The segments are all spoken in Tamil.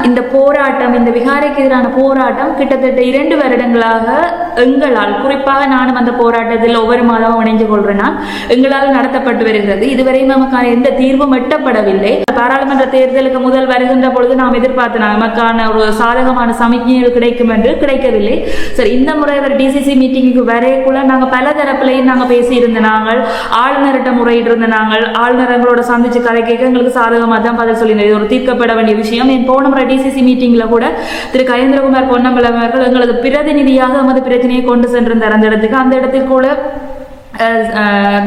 இந்த போராட்டம், இந்த விகாரைக்கு எதிரான போராட்டம் கிட்டத்தட்ட 2 வருடங்களாக எங்களால், குறிப்பாக நானும் அந்த போராட்டத்தில் ஒவ்வொரு மாதமும் இணைந்து கொள்றேன்னா, எங்களால் நடத்தப்பட்டு வருகிறது. இதுவரையும் நமக்கான எந்த தீர்வும் எட்டப்படவில்லை. பாராளுமன்ற தேர்தலுக்கு முதல் வருகின்ற பொழுது நாம் எதிர்பார்த்த நமக்கான ஒரு சாதகமான சமிக்ஞைகள் கிடைக்கும் என்று கிடைக்கவில்லை. சரி, இந்த முறை ஒரு டிசிசி மீட்டிங்கு வரைக்குள்ள நாங்கள் பல தரப்பிலையும் நாங்கள் பேசியிருந்த நாங்கள், ஆளுநர்கிட்ட முறையிட்டிருந்த நாங்கள், ஆளுநர் எங்களோட சந்திச்சு கதை கேட்க எங்களுக்கு சாதகமாக தான் பதில் சொல்லியிருந்தது. இது ஒரு தீர்க்கப்பட வேண்டிய விஷயம். என் போன முறை டிசிசி மீட்டிங்ல கூட திரு கஜேந்திரகுமார் பொன்னம்பலம் அவர்கள் எங்களது பிரதிநிதியாக எமது பிரச்சனையை கொண்டு சென்றிருந்தார். அந்த இடத்துக்கு, அந்த இடத்துக்கு கூட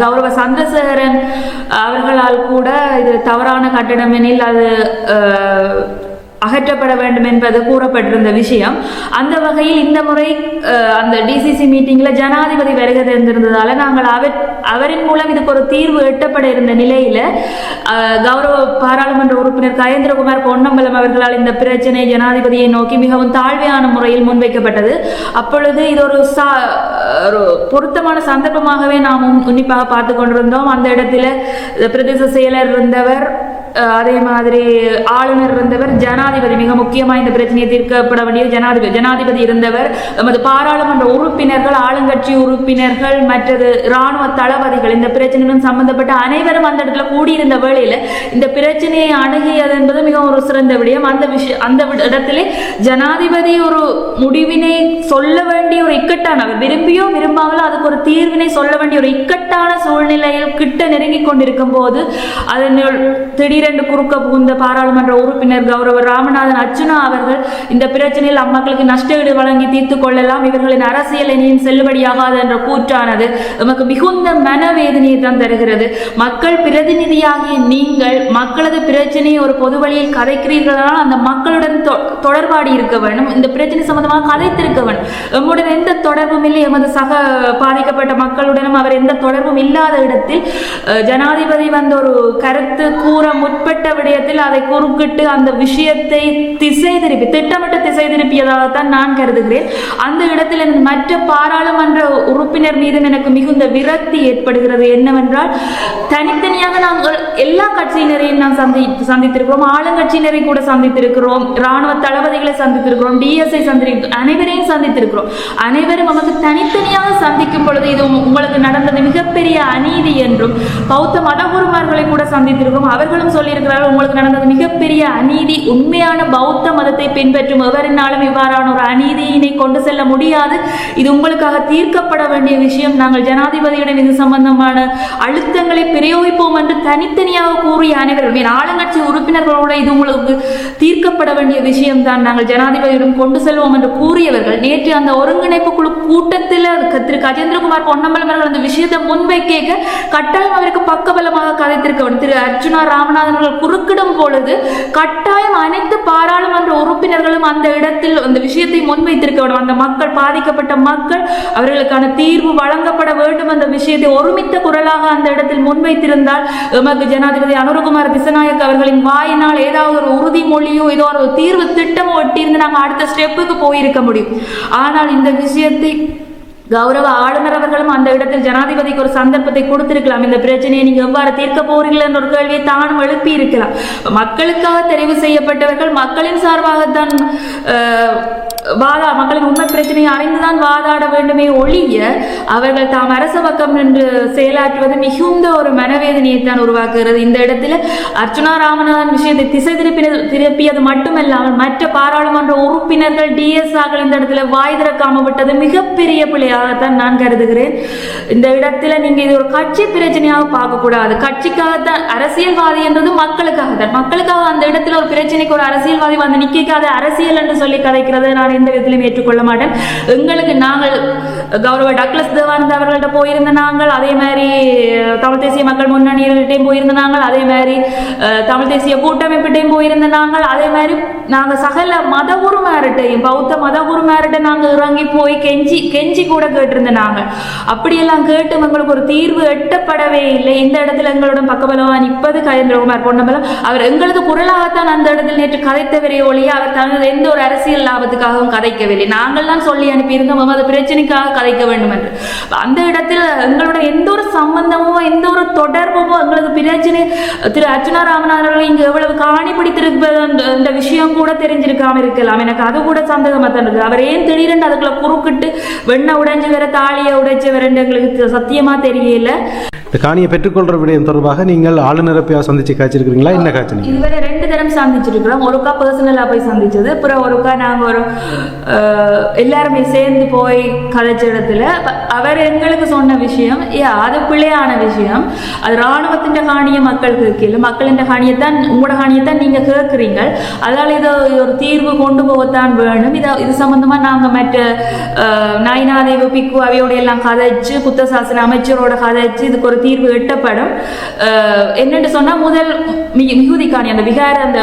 கௌரவ சந்திரசேகரன் அவர்களால் கூட இது தவறான கட்டடம் எனில் அது அகற்றப்பட வேண்டும் என்பது கூறப்பட்டிருந்த விஷயம். அந்த வகையில் இந்த முறை அந்த டிசிசி மீட்டிங்ல ஜனாதிபதி வருகை தந்திருந்ததால நாங்கள் அவரின் மூலம் இதுக்கு ஒரு தீர்வு எட்டப்பட இருந்த நிலையில கௌரவ பாராளுமன்ற உறுப்பினர் கஜேந்திரகுமார் பொன்னம்பலம் அவர்களால் இந்த பிரச்சனை ஜனாதிபதியை நோக்கி மிகவும் தாழ்மையான முறையில் முன்வைக்கப்பட்டது. அப்பொழுது இது ஒரு பொருத்தமான சந்தர்ப்பமாகவே நாம் உன்னிப்பாக பார்த்து கொண்டிருந்தோம். அந்த இடத்துல பிரதேச செயலர் இருந்தவர், அதே மாதிரி ஆளுநர் இருந்தவர், ஜனாதிபதி, மிக முக்கியமாக இந்த பிரச்சனையை தீர்க்கப்பட வேண்டிய ஜனாதிபதி இருந்தவர், நமது பாராளுமன்ற உறுப்பினர்கள், ஆளுங்கட்சி உறுப்பினர்கள், மற்றது இராணுவ தளபதிகள், இந்த பிரச்சனையுடன் சம்பந்தப்பட்ட அனைவரும் அந்த இடத்துல கூடியிருந்த வேளையில இந்த பிரச்சனையை அணுகியது என்பது மிகவும் ஒரு சிறந்த விடயம். அந்த இடத்திலே ஜனாதிபதி ஒரு முடிவினை சொல்ல வேண்டிய ஒரு இக்கட்டான, அவர் விரும்பியோ விரும்பாமலோ அதுக்கு ஒரு தீர்வினை சொல்ல வேண்டிய ஒரு இக்கட்டான சூழ்நிலையில் கிட்ட நெருங்கி கொண்டிருக்கும் போது அதனுள் திடீரென்று குறுக்க புகுந்த பாராளுமன்ற உறுப்பினர் கௌரவ ராமநாதன் அர்ச்சுனா அவர்கள் இந்த பிரச்சனையில் அம்மக்களுக்கு நஷ்டஈடு வழங்கி தீர்த்து கொள்ளலாம், இவர்களின் அரசியல் இனியும் செல்லுபடியாகாது என்ற கூற்றானது நமக்கு மிகுந்த மனவேதனையை தான் தருகிறது. மக்கள் பிரதிநிதியாகிய நீங்கள் மக்களது பிரச்சனையை ஒரு பொது வழியில் கதைக்கிறீர்களானால் அந்த மக்களுடன் தொடர்பாடி இருக்க வேண்டும். இந்த பிரச்சனை சம்பந்தமாக கதைத்திருக்க வேண்டும். எம்முடன் எந்த தொடர்பும் இல்லை, எமது சக பாதிக்கப்பட்ட மக்களுடனும் அவர் எந்த தொடர்பும் இல்லாத இடத்தில் ஜனாதிபதி வந்து ஒரு கருத்து கூற முற்பட்ட விடயத்தில் அதை குறுக்கிட்டு அந்த விஷயத்தை திட்டமிட்டு திசை திருப்பியதாகத்தான் நான் கருதுகிறேன். அந்த இடத்தில் மற்ற பாராளுமன்ற உறுப்பினர் மீது எனக்கு மிகுந்த விரக்தி ஏற்படுகிறது. என்னவென்றால், தனித்தனியாக நாங்கள் எல்லா கட்சியினரையும் நாம் சந்தித்திருக்கிறோம், ஆளுங்கட்சியினரை கூட சந்தித்திருக்கிறோம், இராணுவ தளபதிகளை சந்தித்திருக்கிறோம், டிஎஸ்ஐ அனைவரையும் சந்தித்திருக்கிறோம். அனைவரும் நமக்கு தனித்தனியாக சந்திக்கும் பொழுது இது உங்களுக்கு நடந்தது மிகப்பெரிய அநீதி என்றும், பௌத்த மதகுருமார்களை கூட சந்தித்திருக்கிறோம், அவர்களும் சொல்லியிருக்கிறார்கள் உங்களுக்கு நடந்தது மிகப்பெரிய அநீதி, உண்மையான பௌத்த மதத்தை பின்பற்றும் எவரினாலும் இவ்வாறான ஒரு அநீதியினை கொண்டு செல்ல முடியாது, இது உங்களுக்காக தீர்க்கப்பட வேண்டிய விஷயம், நாங்கள் ஜனாதிபதியுடன் இது சம்பந்தமான அழுத்தங்களை பிரயோகிப்போம் என்று தனித்தனியாக கூறிய அனைவரும், ஆளுங்கட்சி உறுப்பினர்களோட இது உங்களுக்கு தீர்க்கப்பட வேண்டிய விஷயம் தான், நாங்கள் ஜனாதிபதியுடன் கொண்டு செல்வோம் என்று கூறியவர்கள் நேற்று அந்த ஒருங்கிணைப்பு குழு கூட்டத்தில் திரு கஜேந்திரகுமார் பொன்னம்பலம் அவர்கள் அந்த விஷயத்தை முன்வைக்க கட்டாயம் அவருக்கு பக்கபலமாக கதைத்திருக்க வேண்டும். திரு அர்ச்சுனா ராமநாதன் அவர்கள் குறுக்கிடும் பொழுது கட்டாயம் அனைத்து பாராளுமன்ற உறுப்பினர்களும் அந்த இடத்தில் அந்த விஷயத்தை முன்வைத்திருக்க வேண்டும். அந்த மக்கள், பாதிக்கப்பட்ட மக்கள், அவர்களுக்கான தீர்வு வழங்கப்பட வேண்டும் என்ற விஷயத்தை ஒருமித்த குரலாக அந்த இடத்தில் முன்வைத்திருந்தால் எமக்கு ஜனாதிபதி அனுரகுமார் திசாநாயக்க அவர்களின் வாயினால் ஏதாவது ஒரு உறுதிமொழியோ ஏதோ ஒரு தீர்வு திட்டமோ ஒட்டியிருந்து நாங்கள் அடுத்த ஸ்டெப்புக்கு போயிருக்க முடியும். ஆனால் இந்த விஷயத்தை கௌரவ ஆளுநர் அவர்களும் அந்த இடத்தில் ஜனாதிபதிக்கு ஒரு சந்தர்ப்பத்தை கொடுத்திருக்கலாம். இந்த பிரச்சனையை நீங்க எவ்வாறு தீர்க்க போறீர்கள் என்ற ஒரு கேள்வியை தானும் எழுப்பி இருக்கலாம். மக்களுக்காக தெரிவு செய்யப்பட்டவர்கள் மக்களின் சார்பாகத்தான் மக்களின் உண்மை பிரச்சனையை அறிந்துதான் வாதாட வேண்டுமே ஒழிய அவர்கள் தாம் அரச பக்கம் என்று செயலாற்றுவது மிகுந்த ஒரு மனவேதனையை தான் உருவாக்குகிறது. இந்த இடத்துல அர்ச்சுனா ராமநாதன் விஷயத்தை திசை திருப்பியது மட்டுமல்லாமல் மற்ற பாராளுமன்ற உறுப்பினர்கள் டிஎஸ்ஆர்கள் இந்த இடத்துல வாய் திறக்காம விட்டது மிகப்பெரிய பிள்ளையாகத்தான் நான் கருதுகிறேன். இந்த இடத்துல நீங்க இது ஒரு கட்சி பிரச்சனையாக பார்க்க கூடாது. கட்சிக்காகத்தான், அரசியல்வாதி என்றது மக்களுக்காகத்தான். மக்களுக்காக அந்த இடத்துல ஒரு பிரச்சனைக்கு ஒரு அரசியல்வாதி வந்து நிக்காத அரசியல் என்று சொல்லி கதைக்கிறது நான் எந்த விதத்திலும் ஏற்றுக்கொள்ள மாட்டேன். எங்களுக்கு நாங்கள் கௌரவ டக்ளஸ் தேவானந்த் அவர்கள்ட்ட போயிருந்த நாங்கள், அதே மாதிரி தமிழ் தேசிய மக்கள் முன்னணியிட்டையும் போயிருந்த நாங்கள், அதே மாதிரி தமிழ் தேசிய கூட்டமைப்பிட்டையும் போயிருந்த நாங்கள், அதே மாதிரி நாங்கள் சகல மதகுருமார்கிட்டையும் பௌத்த மதகுருமார்கிட்ட நாங்கள் இறங்கி போய் கெஞ்சி கூட கேட்டிருந்த நாங்கள் அப்படியெல்லாம் கேட்டு எங்களுக்கு ஒரு தீர்வு எட்டப்படவே இல்லை. இந்த இடத்துல எங்களுடன் பக்கபலமாக நிற்பது கஜேந்திரகுமார் பொன்னம்பலம். அவர் எங்களது குரலாகத்தான் அந்த இடத்தில் நேற்று கதைத்தவரே ஒழிய அவர் தனது எந்த ஒரு அரசியல் லாபத்துக்காகவும் கதைக்கவில்லை. நாங்கள் தான் சொல்லி அனுப்பியிருந்தோம் அது பிரச்சனைக்காக கதைக்க வேண்டும் என்று. அந்த இடத்தில் எங்களோட எந்த ஒரு சம்பந்தமோ எந்த ஒரு தொடர்புமோ எங்களது பிரச்சனை திரு அர்ச்சுனா ராமநாதன் அவர்கள் இங்கு எவ்வளவு காணி பிடித்திருப்பது அந்த விஷயம் கூட தெரிஞ்சிருக்காம இருக்கலாம். எனக்கு அது கூட சந்தேகமா தான் இருக்கு. அவர் ஏன் திடீரென்று அதுக்குள்ள குறுக்கிட்டு வெண்ண உடைஞ்சு வர தாலியை உடைச்சு வர எங்களுக்கு சத்தியமா தெரியல. இந்த காணியை பெற்றுக்கொள்ற விடயம் தொடர்பாக நீங்கள் ஆளுநரை போய் சந்திச்சு காய்ச்சிருக்கீங்களா? என்ன காய்ச்சி? இதுவரை 2 தரம் சந்திச்சிருக்கிறோம். ஒருக்கா பர்சனலா போய் சந்திச்சது, அப்புறம் ஒருக்கா நாங்க ஒரு எல்லாருமே சேர்ந்து போய் கதைச்ச இடத்துல அவர் எங்களுக்கு சொன்ன விஷயம் அது பிள்ளையான விஷயம். அது இராணுவத்தின் காணிய மக்கள் கேட்கல, மக்களின் காணியத்தான் உங்களோட காணியத்தான் நீங்க கேட்குறீங்க. அதனால இதை ஒரு தீர்வு கொண்டு போகத்தான் வேணும். இது சம்பந்தமா நாங்க மற்ற நாய்னாதேவு பிக்கு அவையோட எல்லாம் கதைச்சு புத்தசாசன அமைச்சரோட கதைச்சு இதுக்கு ஒரு தீர்வு எட்டப்படும். என்னென்று சொன்னா முதல் மிகுதி காணி அந்த விகார அந்த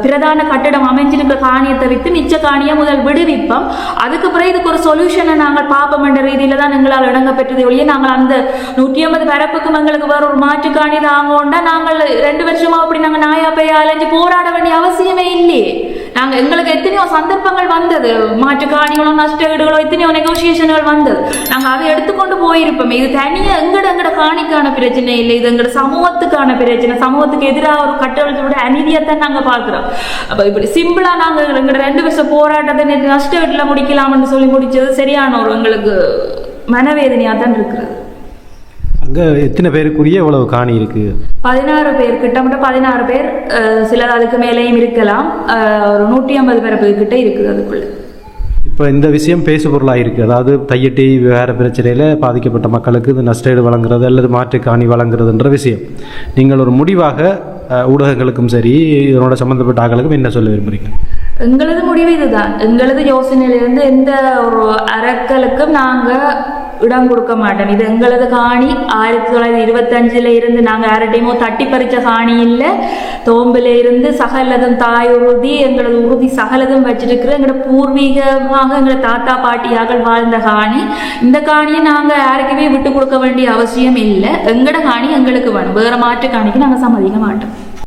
பிரதான கட்டடம் அமைஞ்சிருக்கிற காணியத்தை விட்டு மிச்ச காணியை முதல் விடுவிப்போம். அதுக்கு பிறகு இதுக்கு ஒரு சொல்யூஷனை நாங்கள் பார்ப்போம் என்ற ரீதியில தான் எங்களால் இடங்க பெற்றது ஒழிய நாங்கள் அந்த 150 பரப்புக்கும் எங்களுக்கு வேற ஒரு மாற்று காணி தாங்கோண்டா நாங்கள் 2 வருஷமா அப்படி நாங்கள் நாயா பையா அலைஞ்சு போராட வேண்டிய அவசியமே இல்லையே. நாங்கள் எங்களுக்கு எத்தனையோ சந்தர்ப்பங்கள் வந்தது, மாற்று காணிகளோ நஷ்ட ஈடுகளோ எத்தனையோ நெகோசியேஷன்கள் வந்தது. நாங்கள் அதை எடுத்துக்கொண்டு போயிருப்போம். இது தனியாக எங்கட காணிக்கான பிரச்சனை இல்லை, இது எங்களோட சமூகத்துக்கான பிரச்சனை. சமூகத்துக்கு எதிராக ஒரு கட்டளத்தோட அநீதியைத்தான் நாங்கள் பார்க்குறோம். அப்போ இப்படி சிம்பிளா நாங்கள் எங்களோட 2 வருஷம் போராட்டத்தை நேற்று நஷ்ட ஈட்டில் முடிக்கலாம்னு சொல்லி முடிச்சது சரியான ஒரு எங்களுக்கு மனவேதனையாக தான் இருக்கிறது. அங்கே எத்தனை பேருக்குரிய எவ்வளவு காணி இருக்கு? 16 பேர், கிட்டத்தட்ட 16 பேர், சிலர் அதுக்கு மேலேயும் இருக்கலாம். ஒரு 150 பேர் கிட்ட இருக்குது அதுக்குள்ள. இப்போ இந்த விஷயம் பேசு பொருளாக இருக்குது. அதாவது தையட்டி வேறு பிரச்சனையில் பாதிக்கப்பட்ட மக்களுக்கு இது நஷ்டஈடு வழங்குறது அல்லது மாற்று காணி வழங்குறதுன்ற விஷயம் நீங்கள் ஒரு முடிவாக ஊடகங்களுக்கும் சரி இதனோட சம்மந்தப்பட்ட ஆட்களுக்கும் என்ன சொல்ல விரும்புகிறீங்க? எங்களது முடிவு இதுதான். எங்களது யோசனையிலிருந்து எந்த ஒரு அரக்கலுக்கும் நாங்கள் இடம் கொடுக்க மாட்டோம். இது எங்களது காணி. 1925 இருந்து நாங்கள் யார்டையுமோ தட்டி பறித்த காணி இல்லை. தோம்பில இருந்து சகலதும் தாய் உறுதி எங்களது உறுதி சகலதும் வச்சிருக்கிற எங்களோட பூர்வீகமாக எங்களோட தாத்தா பாட்டியாக வாழ்ந்த காணி. இந்த காணியை நாங்கள் யாருக்குமே விட்டு கொடுக்க வேண்டிய அவசியம் இல்லை. எங்களோட காணி எங்களுக்கு வேணும். வேற மாற்று காணிக்கு நாங்கள் சம்மதிக்க மாட்டோம்.